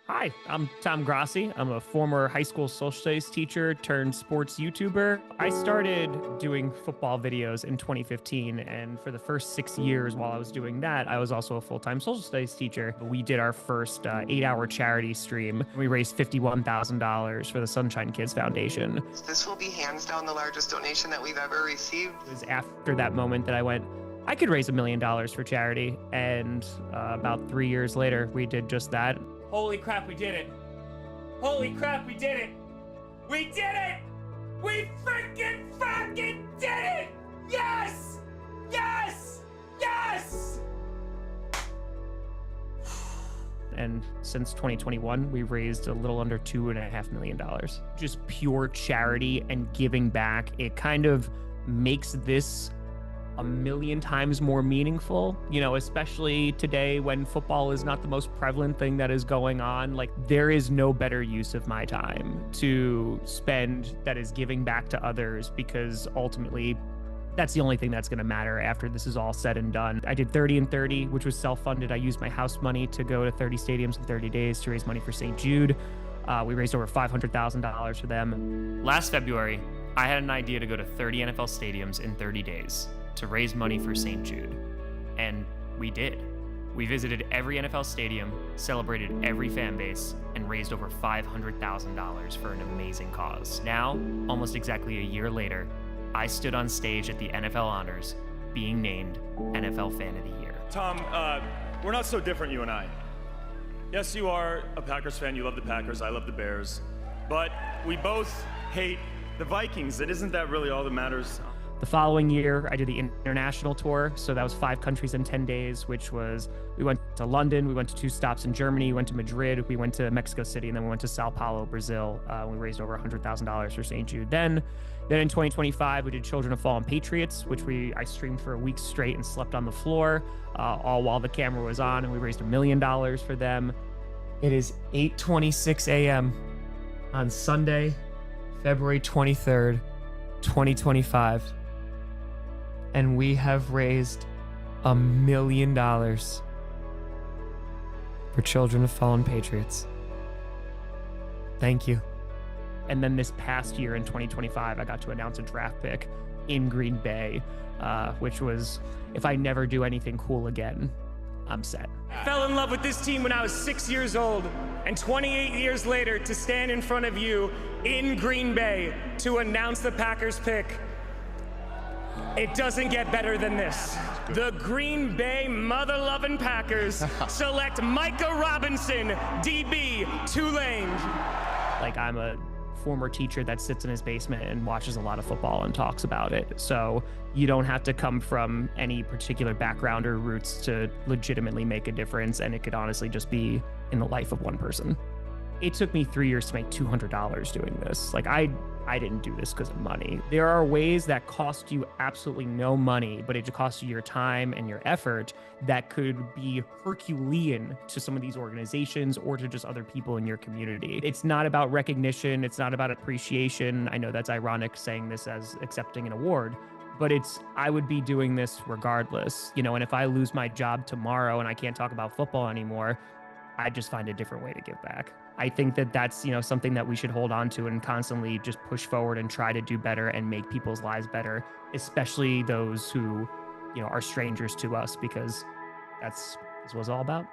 Hi, I'm Tom Grossi. I'm a former high school social studies teacher turned sports YouTuber. I started doing football videos in 2015, and for the first 6 years while I was doing that, I was also a full-time social studies teacher. We did our first 8-hour charity stream. We raised $51,000 for the Sunshine Kids Foundation. This will be hands down the largest donation that we've ever received. It was after that moment that I went, I could raise $1 million for charity, and about 3 years later, we did just that. Holy crap, we did it. Holy crap, we did it. We did it. We freaking fucking did it. Yes. Yes. Yes. And since 2021, we've raised a little under $2.5 million. Just pure charity and giving back. It kind of makes this a million times more meaningful, especially today when football is not the most prevalent thing that is going on. Like, there is no better use of my time to spend that is giving back to others, because ultimately that's the only thing that's going to matter after this is all said and done. I did 30 and 30, which was self-funded. I used my house money to go to 30 stadiums in 30 days to raise money for St. Jude. We raised over $500,000 for them. Last February, I had an idea to go to 30 NFL stadiums in 30 days to raise money for St. Jude. And we did. We visited every NFL stadium, celebrated every fan base, and raised over $500,000 for an amazing cause. Now, almost exactly a year later, I stood on stage at the NFL Honors, being named NFL Fan of the Year. Tom, we're not so different, you and I. Yes, you are a Packers fan, you love the Packers, I love the Bears, but we both hate the Vikings, and isn't that really all that matters? The following year, I did the international tour. So that was 5 countries in 10 days, which was, we went to London, we went to 2 stops in Germany, we went to Madrid, we went to Mexico City, and then we went to Sao Paulo, Brazil. We raised over $100,000 for St. Jude. Then in 2025, we did Children of Fallen Patriots, which I streamed for a week straight and slept on the floor, all while the camera was on, and we raised $1 million for them. It is 8:26 a.m. on Sunday, February 23rd, 2025. And we have raised $1 million for Children of Fallen Patriots. Thank you. And then this past year in 2025, I got to announce a draft pick in Green Bay, which was, if I never do anything cool again, I'm set. I fell in love with this team when I was 6 years old, and 28 years later, to stand in front of you in Green Bay to announce the Packers pick, it doesn't get better than this. The Green Bay mother-loving Packers select Micah Robinson, DB, Tulane. Like, I'm a former teacher that sits in his basement and watches a lot of football and talks about it. So you don't have to come from any particular background or roots to legitimately make a difference. And it could honestly just be in the life of one person. It took me 3 years to make $200 doing this. Like, I didn't do this because of money. There are ways that cost you absolutely no money, but it costs you your time and your effort that could be Herculean to some of these organizations or to just other people in your community. It's not about recognition. It's not about appreciation. I know that's ironic saying this as accepting an award, but I would be doing this regardless, and if I lose my job tomorrow and I can't talk about football anymore, I just find a different way to give back. I think that that's, something that we should hold on to and constantly just push forward and try to do better and make people's lives better, especially those who, are strangers to us, because that's what it's all about.